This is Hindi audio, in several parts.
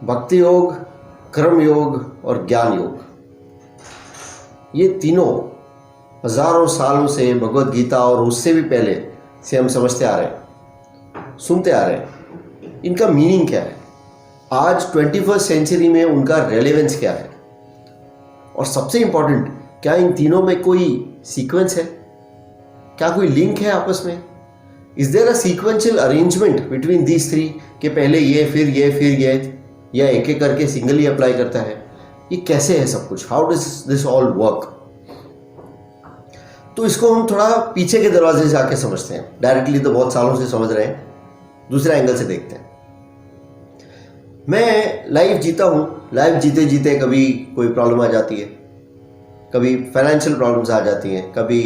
भक्ति योग, कर्म योग और ज्ञान योग, ये तीनों हजारों सालों से भगवत गीता और उससे भी पहले से हम समझते आ रहे हैं, सुनते आ रहे हैं। इनका मीनिंग क्या है, आज 21st सेंचुरी में उनका रेलेवेंस क्या है, और सबसे इंपॉर्टेंट, क्या इन तीनों में कोई सीक्वेंस है, क्या कोई लिंक है आपस में? Is there a sequential arrangement between these three कि पहले ये फिर ये फिर ये, या एक एक करके सिंगली अप्लाई करता है? ये कैसे है सब कुछ? How does this all work? तो इसको हम थोड़ा पीछे के दरवाजे से आके समझते हैं। डायरेक्टली तो बहुत सालों से समझ रहे हैं, दूसरे एंगल से देखते हैं। मैं लाइफ जीता हूँ, लाइफ जीते जीते कभी कोई प्रॉब्लम आ जाती है, कभी फाइनेंशियल प्रॉब्लम्स आ जाती हैं, कभी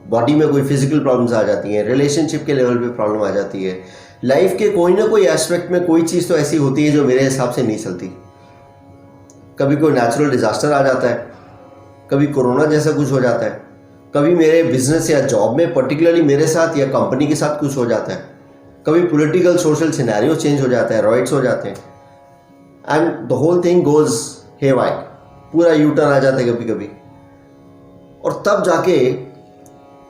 बॉडी में कोई फिजिकल प्रॉब्लम्स आ जाती हैं, रिलेशनशिप के लेवल पे प्रॉब्लम आ जाती है। लाइफ के कोई ना कोई एस्पेक्ट में कोई चीज़ तो ऐसी होती है जो मेरे हिसाब से नहीं चलती। कभी कोई नेचुरल डिजास्टर आ जाता है, कभी कोरोना जैसा कुछ हो जाता है, कभी मेरे बिजनेस या जॉब में पर्टिकुलरली मेरे साथ या कंपनी के साथ कुछ हो जाता है, कभी पॉलिटिकल सोशल सिनेरियो चेंज हो जाता है, रॉइट्स हो जाते हैं, and the whole thing goes haywire, पूरा यू टर्न आ जाता है कभी कभी। और तब जाके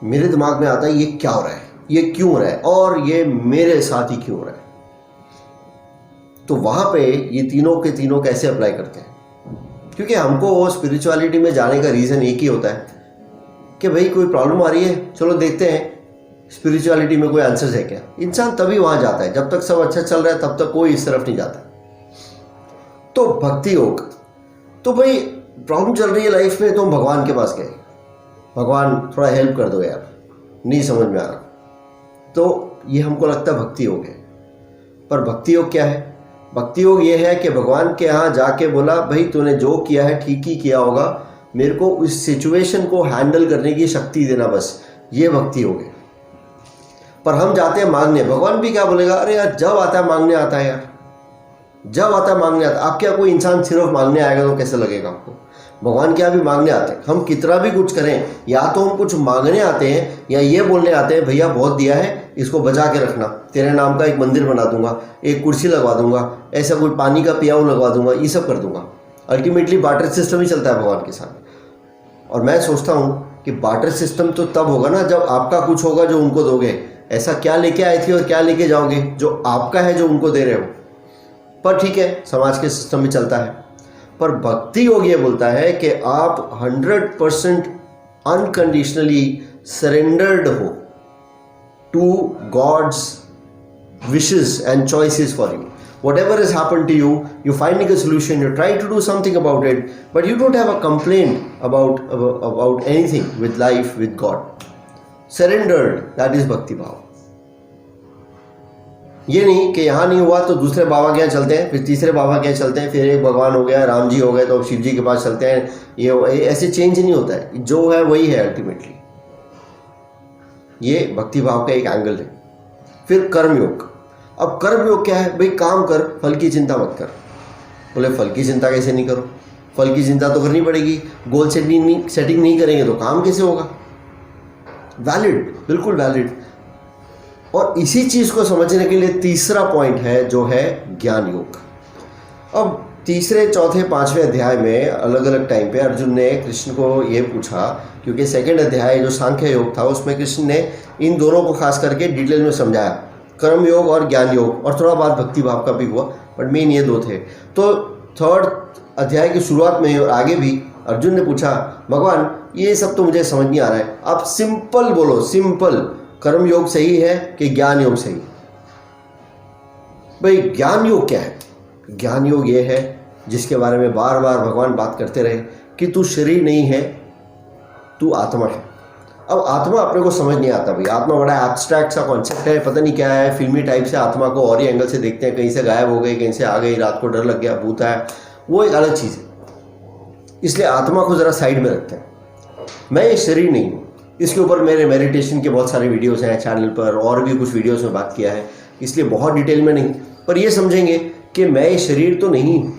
मेरे दिमाग में आता है ये क्या हो रहा है, ये क्यों हो रहा है, और ये मेरे साथ ही क्यों हो रहा है? तो वहां पे ये तीनों के तीनों कैसे अप्लाई करते हैं? क्योंकि हमको स्पिरिचुअलिटी में जाने का रीज़न एक ही होता है कि भाई कोई प्रॉब्लम आ रही है, चलो देखते हैं स्पिरिचुअलिटी में कोई आंसर्स है क्या। इंसान तभी वहां जाता है, जब तक सब अच्छा चल रहा है तब तक कोई इस तरफ नहीं जाता। तो भक्ति योग, तो भाई प्रॉब्लम चल रही है लाइफ में, तो हम भगवान के पास गए, भगवान थोड़ा हेल्प कर दो यार, नहीं समझ में आ रहा। तो ये हमको लगता है भक्ति योग है। पर भक्ति योग क्या है? भक्ति योग ये है कि भगवान के यहाँ जाके बोला भाई तूने जो किया है ठीक ही किया होगा, मेरे को उस सिचुएशन को हैंडल करने की शक्ति देना, बस ये भक्ति योग है। पर हम जाते हैं मांगने, भगवान भी क्या बोलेगा, अरे यार जब आता है मांगने आता है यार, जब आता है मांगने आता है। आप क्या कोई इंसान सिर्फ मांगने आएगा तो कैसे लगेगा आपको? भगवान क्या भी मांगने आते हैं। हम कितना भी कुछ करें, या तो हम कुछ मांगने आते हैं या ये बोलने आते हैं भैया बहुत दिया है, इसको बचा के रखना, तेरे नाम का एक मंदिर बना दूंगा, एक कुर्सी लगवा दूंगा, ऐसा कोई पानी का पियाऊ लगवा दूंगा, ये सब कर दूंगा। अल्टीमेटली बार्टर सिस्टम ही चलता है भगवान के साथ। और मैं सोचता हूँ कि बार्टर सिस्टम तो तब होगा ना जब आपका कुछ होगा जो उनको दोगे। ऐसा क्या लेके आए थे और क्या लेके जाओगे जो आपका है जो उनको दे रहे हो? पर ठीक है, समाज के सिस्टम में चलता है। पर भक्ति योग ये बोलता है कि आप 100% अनकंडीशनली सरेंडर्ड हो to God's wishes and choices for you. Whatever has happened to you, you're finding a solution, you're trying to do something about it, but you don't have a complaint about anything with life, with God. Surrendered, that is bhakti bhava. ये नहीं कि यहाँ नहीं हुआ तो दूसरे बाबा के यहाँ चलते हैं, फिर तीसरे बाबा के यहाँ चलते हैं, फिर एक भगवान हो गया, राम जी हो गए तो अब शिव जी के पास चलते हैं। ये ऐसे चेंज नहीं होता है, जो है वही है अल्टीमेटली। ये भक्ति भाव का एक एंगल है। फिर कर्म योग। अब कर्म योग क्या है? भाई काम कर, फल की चिंता मत कर। बोले फल की चिंता कैसे नहीं करो? फल की चिंता तो करनी पड़ेगी, गोल सेटिंग नहीं करेंगे तो काम कैसे होगा? वैलिड, बिल्कुल वैलिड। और इसी चीज़ को समझने के लिए तीसरा पॉइंट है जो है ज्ञान योग। अब तीसरे, चौथे, पांचवें अध्याय में अलग अलग टाइम पे अर्जुन ने कृष्ण को ये पूछा, क्योंकि सेकंड अध्याय जो सांख्य योग था उसमें कृष्ण ने इन दोनों को खास करके डिटेल में समझाया, कर्म योग और ज्ञान योग, और थोड़ा बात भक्ति भाव का भी हुआ, बट मेन ये दो थे। तो थर्ड अध्याय की शुरुआत में और आगे भी अर्जुन ने पूछा, भगवान ये सब तो मुझे समझ नहीं आ रहा है, आप सिंपल बोलो, सिंपल कर्म योग सही है कि ज्ञान योग सही? भाई ज्ञान योग क्या है? ज्ञान योग ये है जिसके बारे में बार बार भगवान बात करते रहे कि तू शरीर नहीं है, तू आत्मा है। अब आत्मा अपने को समझ नहीं आता भाई, आत्मा बड़ा एब्स्ट्रैक्ट सा कॉन्सेप्ट है, पता नहीं क्या है, फिल्मी टाइप से आत्मा को और ही एंगल से देखते हैं, कहीं से गायब हो गई, कहीं से आ गई, रात को डर लग गया, भूत है, वो एक अलग चीज़ है। इसलिए आत्मा को ज़रा साइड में रखते हैं। मैं ये शरीर नहीं हूँ। इसके ऊपर मेरे मेडिटेशन के बहुत सारे वीडियोस हैं चैनल पर, और भी कुछ वीडियोस में बात किया है, इसलिए बहुत डिटेल में नहीं, पर ये समझेंगे कि मैं ये शरीर तो नहीं हूँ।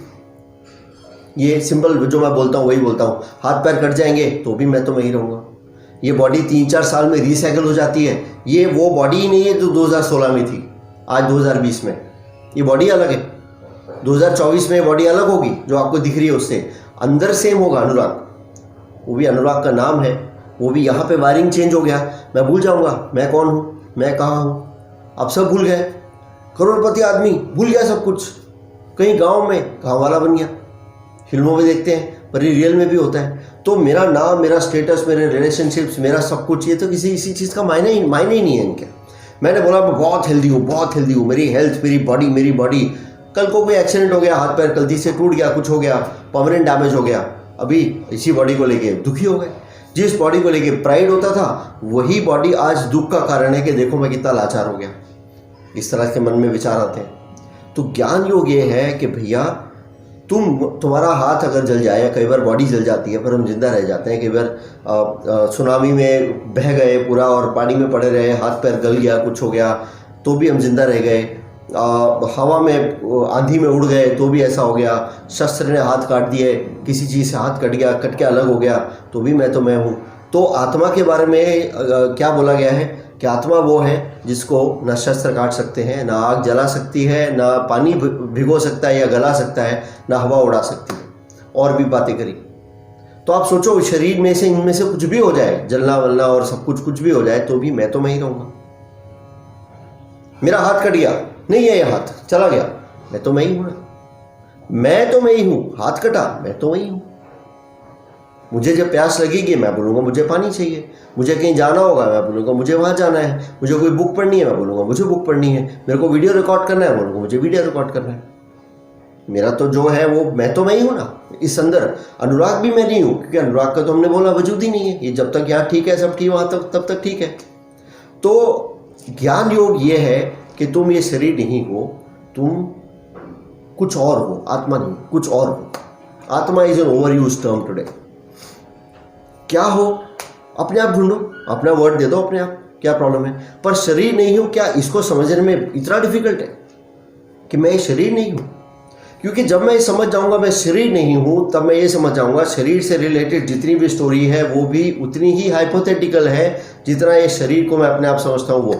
ये सिंपल जो मैं बोलता हूँ वही बोलता हूँ, हाथ पैर कट जाएंगे तो भी मैं तो वहीं रहूँगा। ये बॉडी 3-4 साल में रिसाइकिल हो जाती है, ये वो बॉडी ही नहीं है जो 2016 में थी, आज 2020 में ये बॉडी अलग है। 2024 में बॉडी अलग होगी जो आपको दिख रही है उससे, अंदर सेम होगा अनुराग, वो भी अनुराग का नाम है, वो भी यहाँ पे वायरिंग चेंज हो गया, मैं भूल जाऊँगा मैं कौन हूँ, मैं कहाँ हूँ, आप सब भूल गए। करोड़पति आदमी भूल गया सब कुछ, कहीं गांव में गांव वाला बन गया। फिल्मों में देखते हैं पर ये रियल में भी होता है। तो मेरा नाम, मेरा स्टेटस, मेरे रिलेशनशिप्स, मेरा सब कुछ, ये तो किसी चीज़ का मायने ही नहीं है इनके। मैंने बोला मैं बहुत हेल्दी हूँ, मेरी हेल्थ, मेरी बॉडी, कल को कोई एक्सीडेंट हो गया, हाथ पैर गलती से टूट गया, कुछ हो गया, परमानेंट डैमेज हो गया, अभी इसी बॉडी को लेके दुखी हो गए। जिस बॉडी को लेके प्राइड होता था वही बॉडी आज दुख का कारण है कि देखो मैं कितना लाचार हो गया। इस तरह के मन में विचार आते हैं। तो ज्ञान योग ये है कि भैया तुम्हारा हाथ अगर जल जाए, कई बार बॉडी जल जाती है पर हम जिंदा रह जाते हैं, कई बार सुनामी में बह गए पूरा और पानी में पड़े रहे, हाथ पैर गल गया, कुछ हो गया तो भी हम जिंदा रह गए, हवा में आंधी में उड़ गए तो भी ऐसा हो गया, शस्त्र ने हाथ काट दिए, किसी चीज़ से हाथ कट के अलग हो गया तो भी मैं हूँ। तो आत्मा के बारे में क्या बोला गया है कि आत्मा वो है जिसको न शस्त्र काट सकते हैं, ना आग जला सकती है, ना पानी भिगो सकता है या गला सकता है, ना हवा उड़ा सकती है, और भी बातें करी। तो आप सोचो शरीर में से इनमें से कुछ भी हो जाए, जलना वलना और सब कुछ भी हो जाए तो भी मैं ही रहूँगा। मेरा हाथ कट गया, नहीं है ये हाथ चला गया, मैं ही हूँ ना, मैं ही हूँ, हाथ कटा मैं ही हूँ। मुझे जब प्यास लगेगी मैं बोलूँगा मुझे पानी चाहिए, मुझे कहीं जाना होगा मैं बोलूँगा मुझे वहाँ जाना है, मुझे कोई बुक पढ़नी है मैं बोलूँगा मुझे बुक पढ़नी है, मेरे को वीडियो रिकॉर्ड करना है बोलूँगा मुझे वीडियो रिकॉर्ड करना है। मेरा तो जो है वो मैं ही हूँ ना। इस अंदर अनुराग भी मैं नहीं हूँ, क्योंकि अनुराग का तो हमने बोला वजूद ही नहीं है। ये जब तक यहाँ ठीक है, सब ठीक, वहाँ तब तक ठीक है। तो ज्ञान योग ये है कि तुम ये शरीर नहीं हो, तुम कुछ और हो, आत्मा नहीं, कुछ और हो। आत्मा is an over use term today. क्या हो अपने आप ढूंढो, अपना वर्ड दे दो अपने आप, क्या प्रॉब्लम है। पर शरीर नहीं हो, क्या इसको समझने में इतना डिफिकल्ट है कि मैं शरीर नहीं हूँ? क्योंकि जब मैं ये समझ जाऊंगा मैं शरीर नहीं हूँ, तब मैं ये समझ जाऊंगा शरीर से रिलेटेड जितनी भी स्टोरी है वो भी उतनी ही हाइपोथेटिकल है जितना ये शरीर को मैं अपने आप समझता हूँ वो।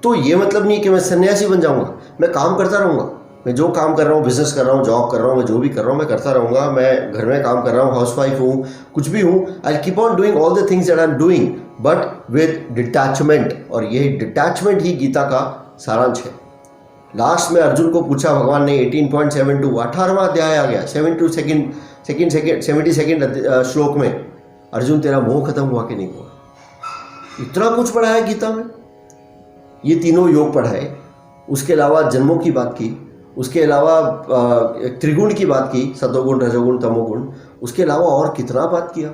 तो ये मतलब नहीं कि मैं सन्यासी बन जाऊंगा, मैं काम करता रहूँगा, मैं जो काम कर रहा हूँ, बिजनेस कर रहा हूँ, जॉब कर रहा हूँ, मैं जो भी कर रहा हूँ मैं करता रहूँगा, मैं घर में काम कर रहा हूँ, हाउसवाइफ हूँ, कुछ भी हूँ, I keep on doing all the things that I am doing but with detachment. और यही डिटैचमेंट ही गीता का सारांश है। लास्ट में अर्जुन को पूछा भगवान ने 18.72 18वां अध्याय आ गया 72 श्लोक में, अर्जुन तेरा मोह खत्म हुआ कि नहीं हुआ? इतना कुछ पढ़ा है गीता में, ये तीनों योग पढ़ाए, उसके अलावा जन्मों की बात की, उसके अलावा त्रिगुण की बात की, सतोगुण रजोगुण तमोगुण, उसके अलावा और कितना बात किया।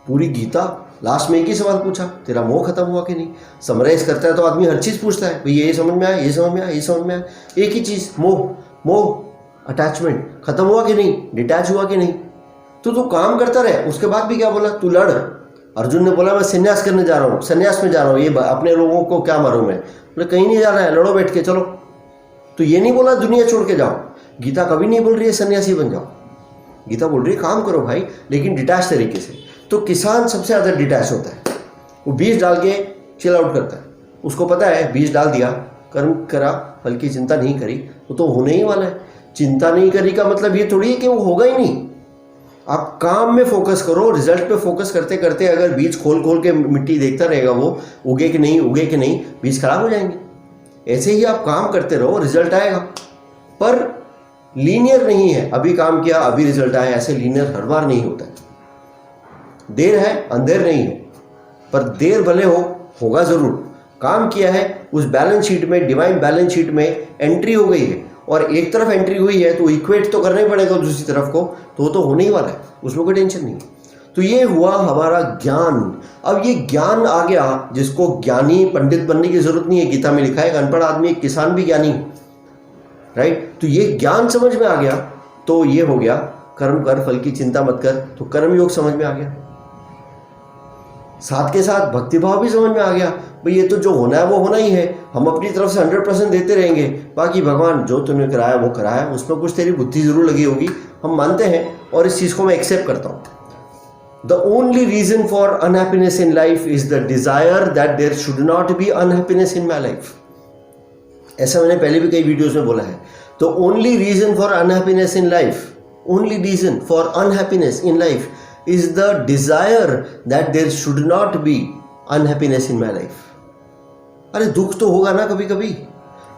पूरी गीता लास्ट में एक ही सवाल पूछा, तेरा मोह खत्म हुआ कि नहीं। समराइज करता है तो आदमी हर चीज़ पूछता है, भाई ये समझ में आया, ये समझ में आया, ये समझ में आया। एक ही चीज़, मोह अटैचमेंट खत्म हुआ कि नहीं, डिटैच हुआ कि नहीं। तो तू काम करता रहे। उसके बाद भी क्या बोला, तू लड़। अर्जुन ने बोला मैं संन्यास करने जा रहा हूँ, संन्यास में जा रहा हूँ, ये अपने लोगों को क्या मारूँ मैं। बोले कहीं नहीं जाना है, लड़ो बैठ के चलो। तो ये नहीं बोला दुनिया छोड़ के जाओ। गीता कभी नहीं बोल रही है सन्यासी बन जाओ, गीता बोल रही है काम करो भाई, लेकिन डिटैच तरीके से। तो किसान सबसे ज़्यादा डिटैच होता है, वो बीज डाल के चिल आउट करता है। उसको पता है बीज डाल दिया, कर्म करा, फल की चिंता नहीं करी, वो तो होने ही वाला है। चिंता नहीं करी का मतलब ये थोड़ी है कि वो होगा ही नहीं। आप काम में फोकस करो, रिजल्ट पे फोकस करते करते अगर बीज खोल के मिट्टी देखता रहेगा वो उगे कि नहीं, बीज खराब हो जाएंगे। ऐसे ही आप काम करते रहो, रिजल्ट आएगा। पर लीनियर नहीं है, अभी काम किया अभी रिजल्ट आया, ऐसे लीनियर हर बार नहीं होता है। देर है अंधेर नहीं है, पर देर भले होगा जरूर। काम किया है, उस बैलेंस शीट में, डिवाइन बैलेंस शीट में एंट्री हो गई है, और एक तरफ एंट्री हुई है तो इक्वेट तो करना ही पड़ेगा दूसरी तरफ को, तो वो तो होने ही वाला है, उसमें कोई टेंशन नहीं। तो ये हुआ हमारा ज्ञान। अब ये ज्ञान आ गया, जिसको ज्ञानी पंडित बनने की जरूरत नहीं है। गीता में लिखा है अनपढ़ आदमी, एक किसान भी ज्ञानी, राइट। तो ये ज्ञान समझ में आ गया, तो ये हो गया कर्म कर फल की चिंता मत कर, तो कर्म योग समझ में आ गया। साथ के साथ भक्तिभाव भी समझ में आ गया, भाई ये तो जो होना है वो होना ही है, हम अपनी तरफ से 100% देते रहेंगे, बाकी भगवान जो तूने कराया वो कराया, उसमें कुछ तेरी बुद्धि जरूर लगी होगी, हम मानते हैं और इस चीज़ को मैं एक्सेप्ट करता हूँ। The only reason for unhappiness in life is the desire that there should not be unhappiness in my life. ऐसा मैंने पहले भी कई वीडियोस में बोला है। The only reason for unhappiness in life, only reason for unhappiness in life is the desire that there should not be unhappiness in my life. अरे दुख तो होगा ना कभी कभी,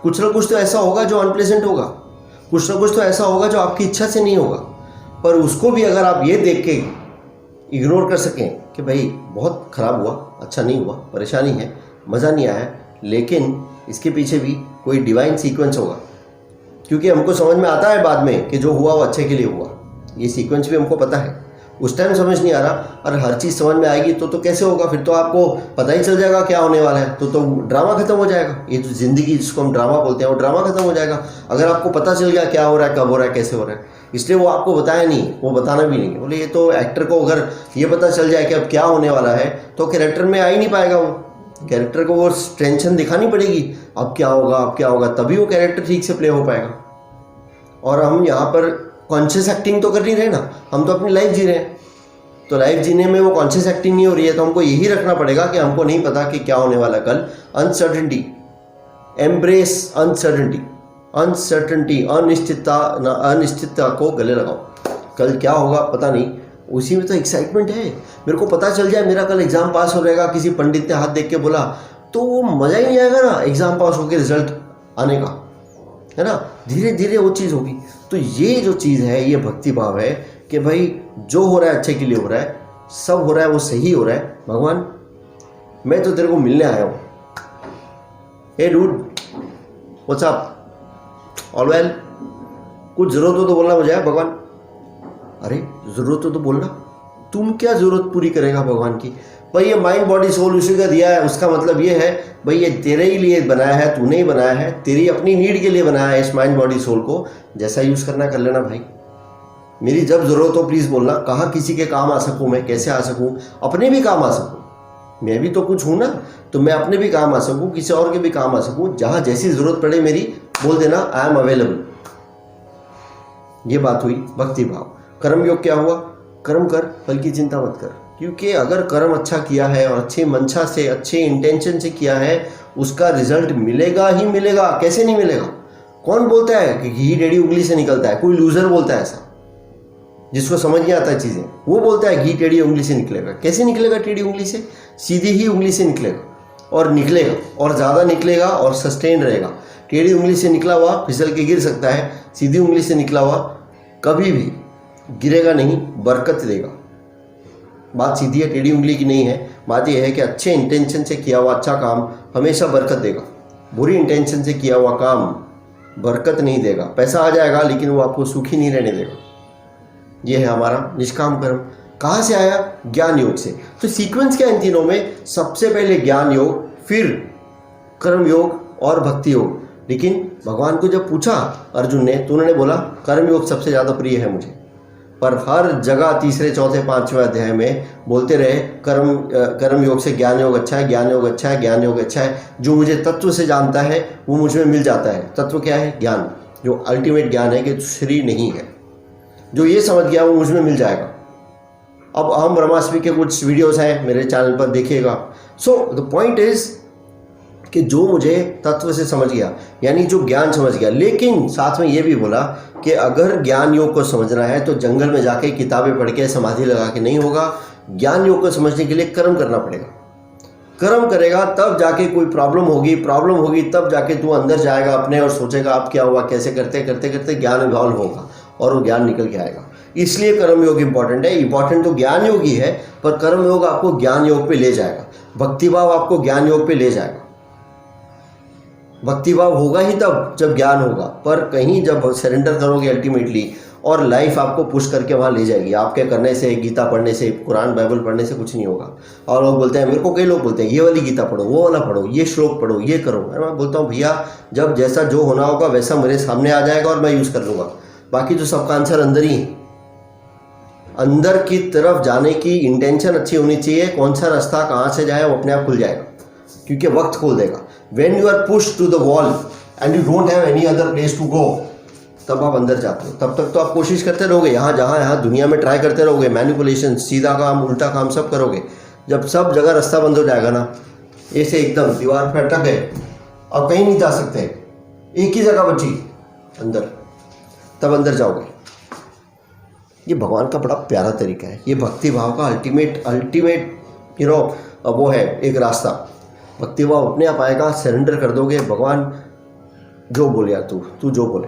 कुछ ना कुछ तो ऐसा होगा जो अनप्लेजेंट होगा, कुछ ना कुछ तो ऐसा होगा जो आपकी इच्छा से नहीं होगा, पर उसको भी अगर आप ये देख के इग्नोर कर सकें कि भाई बहुत ख़राब हुआ, अच्छा नहीं हुआ, परेशानी है, मज़ा नहीं आया, लेकिन इसके पीछे भी कोई डिवाइन सीक्वेंस होगा, क्योंकि हमको समझ में आता है बाद में कि जो हुआ वो अच्छे के लिए हुआ, ये सीक्वेंस भी हमको पता है। उस टाइम समझ नहीं आ रहा, और हर चीज़ समझ में आएगी तो कैसे होगा, फिर तो आपको पता ही चल जाएगा क्या होने वाला है, तो ड्रामा खत्म हो जाएगा। ये जो ज़िंदगी जिसको हम ड्रामा बोलते हैं वो ड्रामा खत्म हो जाएगा अगर आपको पता चल गया क्या हो रहा है, कब हो रहा है, कैसे हो रहा है। इसलिए वो आपको बताया नहीं, वो बताना भी नहीं। बोले ये तो एक्टर को अगर ये पता चल जाए कि अब क्या होने वाला है तो कैरेक्टर में आ ही नहीं पाएगा, वो कैरेक्टर को वो टेंशन दिखानी पड़ेगी, अब क्या होगा, अब क्या होगा, तभी वो कैरेक्टर ठीक से प्ले हो पाएगा। और हम यहाँ पर कॉन्शियस एक्टिंग तो कर नहीं रहे ना, हम तो अपनी लाइफ जी रहे हैं, तो लाइफ जीने में वो कॉन्शियस एक्टिंग नहीं हो रही है, तो हमको यही रखना पड़ेगा कि हमको नहीं पता कि क्या होने वाला कल। अनसर्टेनिटी, एम्ब्रेस अनसर्टेनिटी, अनसर्टेनिटी, अनिश्चितता को गले लगाओ। कल क्या होगा पता नहीं, उसी में तो एक्साइटमेंट है। मेरे को पता चल जाए मेरा कल एग्ज़ाम पास हो जाएगा, किसी पंडित ने हाथ देख के बोला, तो वो मज़ा ही नहीं आएगा ना एग्ज़ाम पास होकर रिजल्ट आने का, है ना। धीरे धीरे वो चीज़ होगी। तो ये जो चीज़ है ये भक्ति भाव है कि भाई जो हो रहा है अच्छे के लिए हो रहा है, सब हो रहा है वो सही हो रहा है। भगवान मैं तो तेरे को मिलने आया हूँ, hey dude what's up, all well, कुछ ज़रूरत हो तो बोलना मुझे भगवान। अरे ज़रूरत हो तो बोलना, तुम क्या ज़रूरत पूरी करेगा भगवान की। भाई ये माइंड बॉडी सोल उसी का दिया है, उसका मतलब ये है भाई ये तेरे ही लिए बनाया है, तूने ही बनाया है, तेरी अपनी नीड के लिए बनाया है इस माइंड बॉडी सोल को। जैसा यूज़ करना कर लेना भाई, मेरी जब ज़रूरत हो प्लीज़ बोलना, कहाँ किसी के काम आ सकूँ मैं, कैसे आ सकूँ, अपने भी काम आ सकूँ, मैं भी तो कुछ हूँ ना, तो मैं अपने भी काम आ सकूँ, किसी और के भी काम आ सकूँ, जहाँ जैसी ज़रूरत पड़े मेरी बोल देना, आई एम अवेलेबल। ये बात हुई भक्ति भाव। कर्म योग क्या हुआ, कर्म कर फल की चिंता मत कर, क्योंकि अगर कर्म अच्छा किया है और अच्छी मंशा से, अच्छे इंटेंशन से किया है, उसका रिजल्ट मिलेगा ही मिलेगा। कैसे नहीं मिलेगा, कौन बोलता है कि घी टेढ़ी उंगली से निकलता है, कोई लूजर बोलता है ऐसा, जिसको समझ नहीं आता चीज़ें, वो बोलता है घी टेढ़ी उंगली से निकलेगा। कैसे निकलेगा टेढ़ी उंगली से, सीधी ही उंगली से निकलेगा, और निकलेगा और ज़्यादा निकलेगा और सस्टेन रहेगा। टेढ़ी उंगली से निकला हुआ फिसल के गिर सकता है, सीधी उंगली से निकला हुआ कभी भी गिरेगा नहीं, बरकत देगा। बात सीधी है, टेढ़ी उंगली की नहीं है। बात यह है कि अच्छे इंटेंशन से किया हुआ अच्छा काम हमेशा बरकत देगा, बुरी इंटेंशन से किया हुआ काम बरकत नहीं देगा। पैसा आ जाएगा लेकिन वो आपको सुखी नहीं रहने देगा। ये है हमारा निष्काम कर्म। कहाँ से आया, ज्ञान योग से। तो सीक्वेंस क्या इन तीनों में, सबसे पहले ज्ञान योग, फिर कर्म योग और भक्ति योग। लेकिन भगवान को जब पूछा अर्जुन ने, तो उन्होंने बोला कर्म योग सबसे ज़्यादा प्रिय है मुझे, पर हर जगह तीसरे चौथे पांचवें अध्याय में बोलते रहे कर्म योग से ज्ञान योग अच्छा है, ज्ञान योग अच्छा है, ज्ञान योग अच्छा है। जो मुझे तत्व से जानता है वो मुझ में मिल जाता है। तत्व क्या है, ज्ञान, जो अल्टीमेट ज्ञान है कि शरीर नहीं है, जो ये समझ गया वो मुझ में मिल जाएगा। अब हम ब्रह्मास्मि के कुछ वीडियोस हैं मेरे चैनल पर, देखिएगा। सो द पॉइंट इज कि जो मुझे तत्व से समझ गया, यानी जो ज्ञान समझ गया, लेकिन साथ में ये भी बोला कि अगर ज्ञान योग को समझना है तो जंगल में जाके किताबें पढ़ के समाधि लगा के नहीं होगा। ज्ञान योग को समझने के लिए कर्म करना पड़ेगा। कर्म करेगा तब जाके कोई प्रॉब्लम होगी तब जाके तू अंदर जाएगा अपने और सोचेगा अब क्या हुआ, कैसे करते करते करते ज्ञान इवॉल्व होगा और वो ज्ञान निकल के आएगा। इसलिए कर्म योग इंपॉर्टेंट है। इंपॉर्टेंट तो ज्ञान योग ही है, पर कर्म योग आपको ज्ञान योग पे ले जाएगा, भक्ति भाव आपको ज्ञान योग पे ले जाएगा। भक्ति भाव होगा ही तब जब ज्ञान होगा, पर कहीं जब सरेंडर करोगे अल्टीमेटली, और लाइफ आपको पुश करके वहाँ ले जाएगी। आपके करने से, गीता पढ़ने से, कुरान बाइबल पढ़ने से कुछ नहीं होगा। और लोग बोलते हैं, मेरे को कई लोग बोलते हैं ये वाली गीता पढ़ो, वो वाला पढ़ो, ये श्लोक पढ़ो, ये करो। मैं बोलता हूँ भैया जब जैसा जो होना होगा वैसा मेरे सामने आ जाएगा और मैं यूज़ कर लूँगा। बाकी तो सबका आंसर अंदर ही है। अंदर की तरफ जाने की इंटेंशन अच्छी होनी चाहिए। कौन सा रास्ता कहाँ से जाए वो अपने आप खुल जाएगा, क्योंकि वक्त खोल देगा। When you are pushed to the wall and you don't have any other place to go, तब आप अंदर जाते हो। तब तक तो आप कोशिश करते रहोगे, यहाँ दुनिया में ट्राई करते रहोगे, मैनिपुलेशन, सीधा काम उल्टा काम सब करोगे। जब सब जगह रास्ता बंद हो जाएगा ना, ऐसे एकदम दीवार पे अटक गए, अब कहीं नहीं जा सकते, एक ही जगह बची, अंदर, तब अंदर जाओगे। ये भगवान का बड़ा प्यारा तरीका है, ये भक्ति भाव का अल्टीमेट वो है एक रास्ता। भक्ति भाव अपने आप आएगा, सरेंडर कर दोगे, भगवान जो बोले यार तू जो बोले।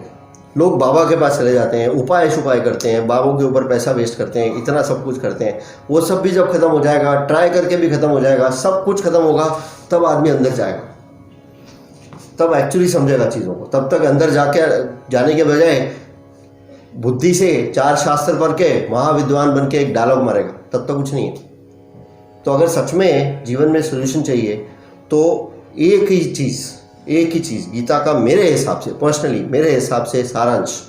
लोग बाबा के पास चले जाते हैं, उपाय शुपाय करते हैं, बाबों के ऊपर पैसा वेस्ट करते हैं, इतना सब कुछ करते हैं। वो सब भी जब खत्म हो जाएगा, ट्राई करके भी खत्म हो जाएगा, सब कुछ खत्म होगा, तब आदमी अंदर जाएगा, तब एक्चुअली समझेगा चीज़ों को। तब तक अंदर जाने के बजाय बुद्धि से 4 शास्त्र पढ़ के महाविद्वान बन के एक डायलॉग मारेगा, तब तक कुछ नहीं है। तो अगर सच में जीवन में सोल्यूशन चाहिए तो एक ही चीज़ गीता का मेरे हिसाब से, पर्सनली मेरे हिसाब से सारांश,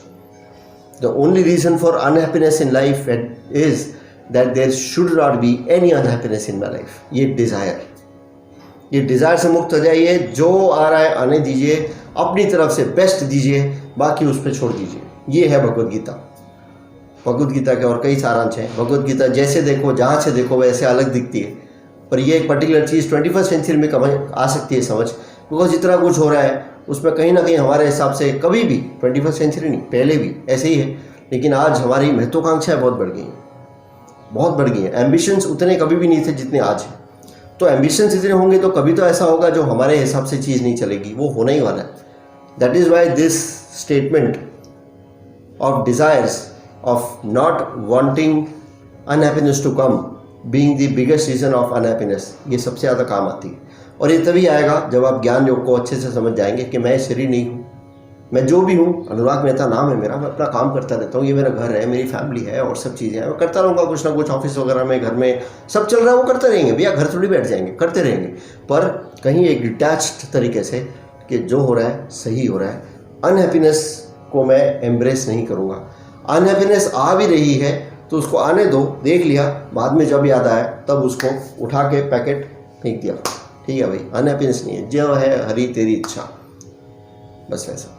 the only reason for unhappiness in life is that there should not be any unhappiness in my life. ये डिज़ायर से मुक्त हो जाइए, जो आ रहा है आने दीजिए, अपनी तरफ से बेस्ट दीजिए, बाकी उस पर छोड़ दीजिए। ये है भगवद गीता। भगवद गीता के और कई सारांश हैं। भगवद गीता जैसे देखो, जहाँ से देखो वैसे अलग दिखती है, पर ये एक पर्टिकुलर चीज़ 21st सेंचुरी में आ सकती है समझ, बिकॉज जितना कुछ हो रहा है उसमें कहीं ना कहीं हमारे हिसाब से कभी भी 21st सेंचुरी नहीं, पहले भी ऐसे ही है, लेकिन आज हमारी महत्वाकांक्षाएँ बहुत बढ़ गई हैं। एम्बिशंस उतने कभी भी नहीं थे जितने आज हैं। तो एम्बिशंस इतने होंगे तो कभी तो ऐसा होगा जो हमारे हिसाब से चीज़ नहीं चलेगी, वो होना ही वाला है। That is why this statement of desires of not wanting unhappiness to come being the biggest reason of unhappiness, ये सबसे ज़्यादा काम आती है। और ये तभी आएगा जब आप ज्ञान योग को अच्छे से समझ जाएंगे कि मैं शरीर नहीं हूँ, मैं जो भी हूँ, अनुराग मेहता नाम है मेरा, मैं अपना काम करता रहता हूँ, ये मेरा घर है, मेरी फैमिली है और सब चीज़ें हैं, मैं करता रहूँगा कुछ ना कुछ, ऑफिस वगैरह में, घर में सब चल रहा है वो करते रहेंगे भैया, घर थोड़ी बैठ जाएंगे, करते रहेंगे, पर कहीं एक डिटैच्ड तरीके से कि जो हो रहा है सही हो रहा है। अनहैप्पीनेस को मैं एम्ब्रेस नहीं करूँगा। अनहैप्पीनेस आ भी रही है तो उसको आने दो, देख लिया, बाद में जब याद आया तब उसको उठा के पैकेट फेंक दिया, ठीक है भाई, अनहैप्पीनेस नहीं है, जो है हरी तेरी इच्छा, बस वैसा।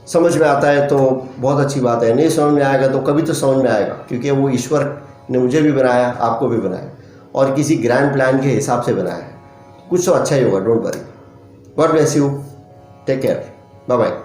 समझ में आता है तो बहुत अच्छी बात है, नहीं समझ में आएगा तो कभी तो समझ में आएगा, क्योंकि वो ईश्वर ने मुझे भी बनाया, आपको भी बनाया, और किसी ग्रैंड प्लान के हिसाब से बनाया है। कुछ तो अच्छा ही होगा, don't worry. God bless you, take care, bye bye.